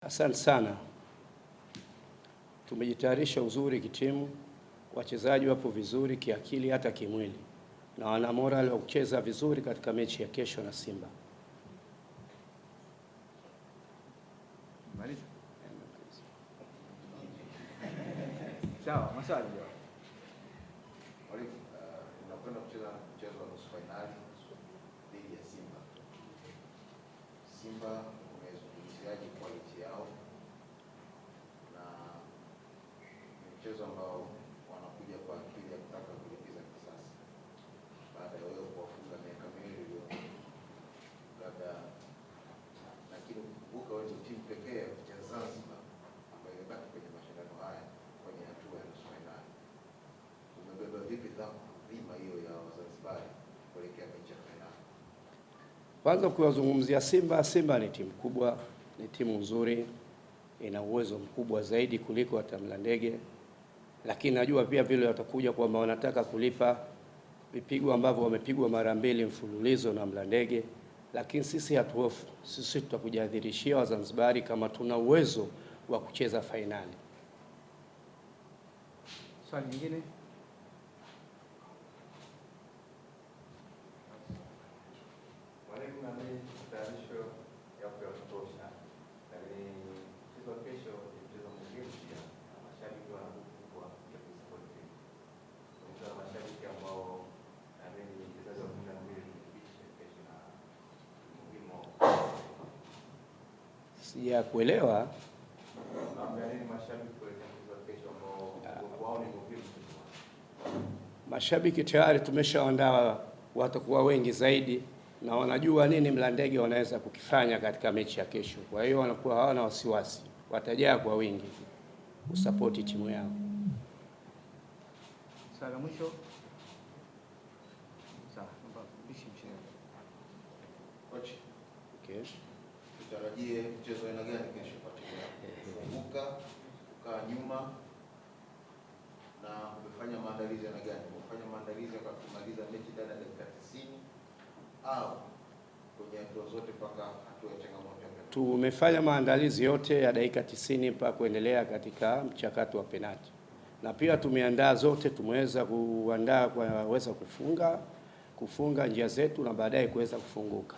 Asante sana. Tumejitayarisha uzuri kitimu, wachezaji wapo vizuri kiakili hata kimwili, na wana moral wa kucheza vizuri katika mechi ya kesho na Simba. Sawa, maswali. Unakwenda kucheza mchezo wa nusu finali dhidi ya Simba. Simba umezungumziaje quality yao, na mchezo ambao wanakuja kwa akili ya kutaka kulipiza kisasi baada ya wewe kuwafunga miaka miwili iliyopita, labda lakini kumbuka wewe ndio timu pekee ya kucheza Zanzibar ambayo imebaki kwenye mashindano haya kwenye hatua ya nusu finali. Umebeba vipi dhima hiyo ya Wazanzibari kuelekea mechi ya finali? Kwanza kuwazungumzia Simba, Simba ni timu kubwa, ni timu nzuri, ina uwezo mkubwa zaidi kuliko hata Mlandege, lakini najua pia vile watakuja kwamba wanataka kulipa vipigo ambavyo wamepigwa mara 2 mfululizo na Mlandege, lakini sisi hatuhofu. Sisi tutakujadhirishia Wazanzibari kama tuna uwezo wa kucheza fainali. Swali nyingine? Sija kuelewa. Mashabiki tayari tumeshaandaa, watakuwa wengi zaidi na wanajua nini Mlandege wanaweza kukifanya katika mechi ya kesho. Kwa hiyo wanakuwa hawana wasiwasi, watajaa kwa wingi kusapoti timu yao. Swali la mwisho. Sawa, Coach, Okay. tutarajie mchezo aina gani kesho kwa timu yako? Kufunguka, kukaa nyuma, na umefanya maandalizi aina gani? Umefanya maandalizi ya kumaliza mechi ndani ya dakika 90 au kwenye hatua zote mpaka hatua ya changamoto? Tumefanya maandalizi yote ya dakika 90 mpaka kuendelea katika mchakato wa penalti, na pia tumeandaa zote, tumeweza kuandaa kuweza kufunga njia zetu na baadaye kuweza kufunguka.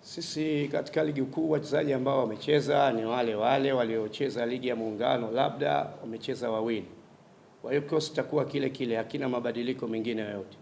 Sisi katika ligi kuu wachezaji ambao wamecheza ni wale waliocheza ligi ya Muungano, labda wamecheza wawili. Kwa hiyo kikosi itakuwa kile kile, hakina mabadiliko mengine yoyote.